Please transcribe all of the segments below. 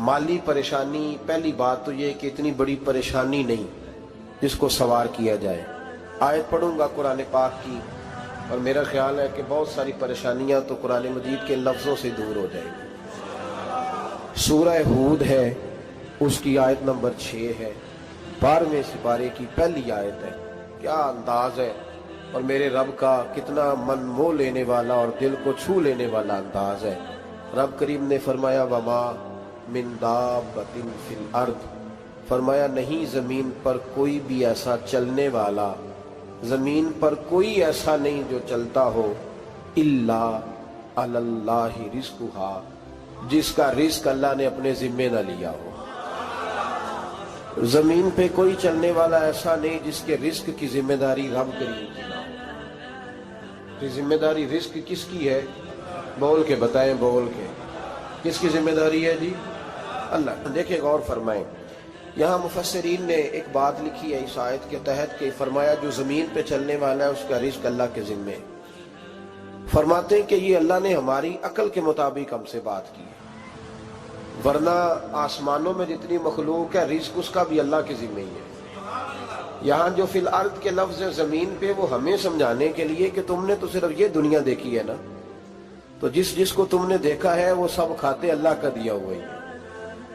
माली परेशानी, पहली बात तो ये कि इतनी बड़ी परेशानी नहीं जिसको सवार किया जाए। आयत पढ़ूंगा कुरान पाक की और मेरा ख्याल है कि बहुत सारी परेशानियां तो कुरान मजीद के लफ्ज़ों से दूर हो जाएंगी। सूरह हूद है, उसकी आयत नंबर 6 है, 12वें सिपारे की पहली आयत है। क्या अंदाज है और मेरे रब का कितना मन मोह लेने वाला और दिल को छू लेने वाला अंदाज है। रब करीम ने फरमाया वमा मिन दाब्बतिन फिल अर्द, फरमाया नहीं जमीन पर कोई भी ऐसा चलने वाला, जमीन पर कोई ऐसा नहीं जो चलता हो, इल्ला अलल्लाहि रिज़्कुहा, जिसका रिस्क अल्लाह ने अपने जिम्मे न लिया हो। जमीन पे कोई चलने वाला ऐसा नहीं जिसके रिस्क की जिम्मेदारी रब करीम की ना हो। जिम्मेदारी रिस्क किसकी है? बोल के बताएं, बोल के किसकी जिम्मेदारी है जी? अल्लाह। देखिए गौर फरमाएं, यहाँ मुफस्सिरीन ने एक बात लिखी है इस आयत के तहत कि फरमाया जो जमीन पे चलने वाला है उसका रिस्क अल्लाह के जिम्मे। फरमाते हैं कि ये अल्लाह ने हमारी अकल के मुताबिक हमसे बात की है, वरना आसमानों में जितनी मखलूक है रिस्क उसका भी अल्लाह के जिम्मे ही है। यहाँ जो फिल अर्द के लफ्ज है जमीन पे, वो हमें समझाने के लिए कि तुमने तो सिर्फ ये दुनिया देखी है ना, तो जिसको तुमने देखा है वो सब खाते अल्लाह का दिया हुआ ही है।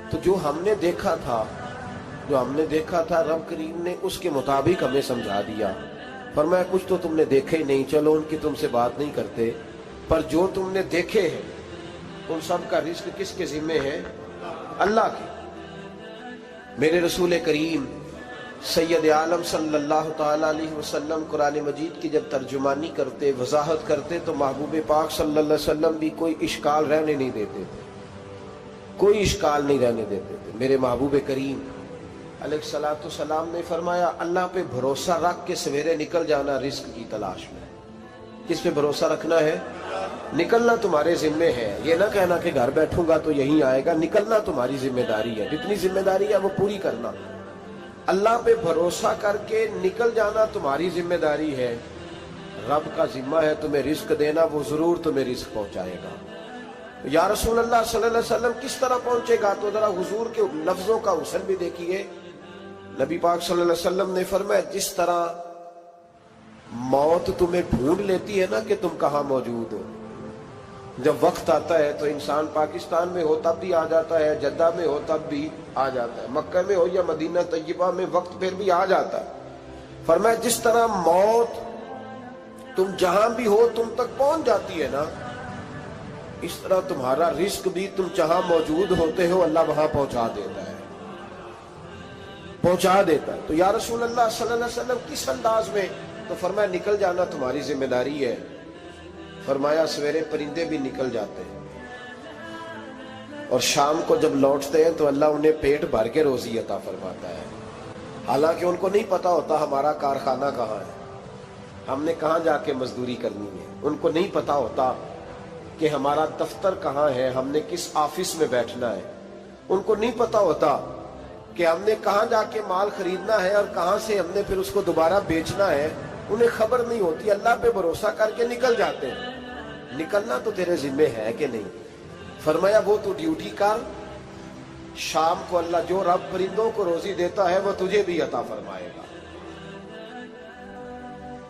तो जो हमने देखा था रब करीम ने उसके मुताबिक हमें समझा दिया। फरमाया कुछ तो तुमने देखे ही नहीं, चलो उनकी तुमसे बात नहीं करते, पर जो तुमने देखे हैं उन सब का रिस्क किसके जिम्मे है? अल्लाह के। मेरे रसूल करीम सैयद आलम सल्लल्लाहु ताला अलैहि वसल्लम कुरान मजीद की जब तर्जुमानी करते, वजाहत करते, तो महबूब पाक सल्लल्लाहु अलैहि वसल्लम भी कोई इश्काल रहने नहीं देते थे, कोई इश्काल नहीं रहने देते थे। मेरे महबूब करीम अलैहिस्सलातु सलाम ने फरमाया अल्लाह पे भरोसा रख के सवेरे निकल जाना रिस्क की तलाश में। किस पे भरोसा रखना है? निकलना तुम्हारे जिम्मे है। ये ना कहना कि घर बैठूंगा तो यही आएगा, निकलना तुम्हारी जिम्मेदारी है। जितनी जिम्मेदारी है वो पूरी करना। अल्लाह पे भरोसा करके निकल जाना तुम्हारी जिम्मेदारी है। रब का जिम्मा है तुम्हें रिस्क देना, वो जरूर तुम्हें रिस्क पहुंचाएगा। या रसूल अल्लाह सल्लल्लाहु अलैहि वसल्लम किस तरह पहुंचेगा? तो जरा हुजूर के लफ्जों का हुस्न भी देखिए। नबी पाक सल्लल्लाहु अलैहि वसल्लम ने फरमाया जिस तरह मौत तुम्हें ढूंढ लेती है ना कि तुम कहां मौजूद हो, जब वक्त आता है तो इंसान पाकिस्तान में हो तब भी आ जाता है, जद्दा में हो तब भी आ जाता है, मक्का में हो या मदीना तय्यबा में वक्त फिर भी आ जाता है। फरमाया जिस तरह मौत तुम जहां भी हो तुम तक पहुंच जाती है ना, इस तरह तुम्हारा रिस्क भी तुम जहां मौजूद होते हो अल्लाह वहां पहुंचा देता है, पहुंचा देता है। तो या रसूल अल्लाह सल्लल्लाहु अलैहि वसल्लम किस अंदाज में? तो फरमाया निकल जाना तुम्हारी जिम्मेदारी है। फरमाया सवेरे परिंदे भी निकल जाते हैं और शाम को जब लौटते हैं तो अल्लाह उन्हें पेट भर के रोजी अता फरमाता है। हालांकि उनको नहीं पता होता हमारा कारखाना कहाँ है, हमने कहाँ जाके मजदूरी करनी है। उनको नहीं पता होता कि हमारा दफ्तर कहाँ है, हमने किस ऑफिस में बैठना है। उनको नहीं पता होता कि हमने कहाँ जाके माल खरीदना है और कहाँ से हमने फिर उसको दोबारा बेचना है। उन्हें खबर नहीं होती। अल्लाह पे भरोसा करके निकल जाते हैं। निकलना तो तेरे जिम्मे है कि नहीं? फरमाया वो तू ड्यूटी कर, शाम को अल्लाह जो रब परिंदों को रोजी देता है वो तुझे भी अता फरमाएगा।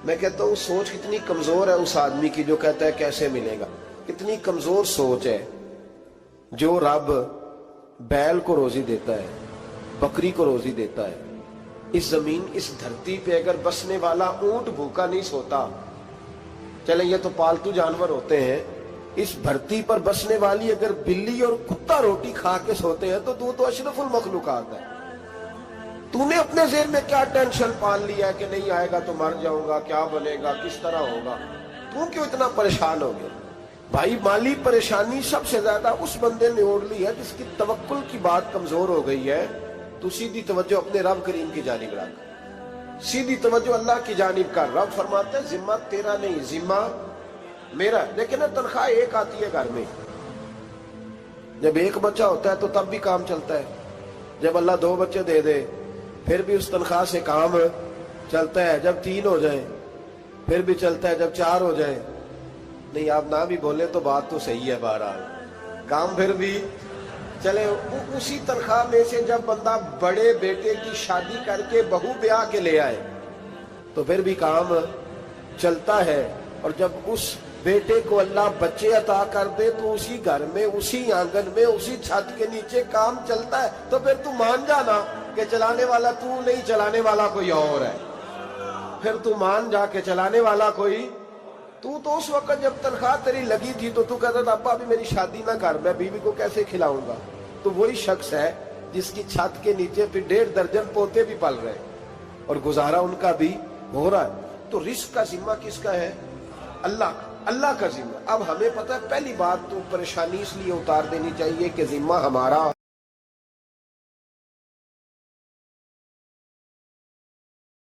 मैं कहता हूँ सोच कितनी कमजोर है उस आदमी की जो कहता है कैसे मिलेगा। कितनी कमजोर सोच है। जो रब बैल को रोजी देता है, बकरी को रोजी देता है, इस जमीन इस धरती पे अगर बसने वाला ऊंट भूखा नहीं सोता, चले ये तो पालतू जानवर होते हैं, इस धरती पर बसने वाली अगर बिल्ली और कुत्ता रोटी खा के सोते हैं तो तू तो अशरफुल मखलूकात है। तूने अपने ज़हन में क्या टेंशन पाल लिया है कि नहीं आएगा तो मर जाऊंगा, क्या बनेगा, किस तरह होगा? तू क्यों इतना परेशान हो गया? भाई माली परेशानी सबसे ज्यादा उस बंदे ने ओढ़ ली है जिसकी तवक्कुल की बात कमजोर हो गई है। तू सीधी तवज्जो अपने रब करीम की जानिब रख, सीधी तवज्जो अल्लाह की जानिब कर। रब फरमाता है जिम्मा तेरा नहीं, जिम्मा मेरा। लेकिन तनख्वाह एक आती है घर में। जब एक बच्चा होता है तो तब भी काम चलता है। जब अल्लाह 2 बच्चे दे दे फिर भी उस तनख्वाह से काम चलता है। जब 3 हो जाए फिर भी चलता है। जब 4 हो जाए, नहीं आप ना भी बोले तो बात तो सही है, बहरहाल काम फिर भी چلے اسی تنخواہ میں سے جب بندہ بڑے بیٹے کی شادی کر کے بہو بیاہ کے لے آئے تو پھر بھی کام چلتا ہے، اور جب اس بیٹے کو اللہ بچے عطا کر دے تو اسی گھر میں، اسی آنگن میں، اسی چھت کے نیچے کام چلتا ہے، تو پھر تو مان جانا کہ چلانے والا تو نہیں، چلانے والا کوئی اور ہے۔ پھر تو مان جا کے چلانے والا کوئی تو اس وقت جب تنخواہ تیری لگی تھی تو کہتا تھا ابا ابھی میری شادی نہ کر، میں بیوی کو کیسے کھلاؤں گا؟ تو وہی شخص ہے جس کی چھت کے نیچے پھر 1.5 درجن پوتے بھی پل رہے اور گزارا ان کا بھی ہو رہا ہے۔ تو رزق کا ذمہ کس کا ہے؟ اللہ کا ذمہ۔ اب ہمیں پتہ ہے، پہلی بات تو پریشانی اس لیے اتار دینی چاہیے کہ ذمہ ہمارا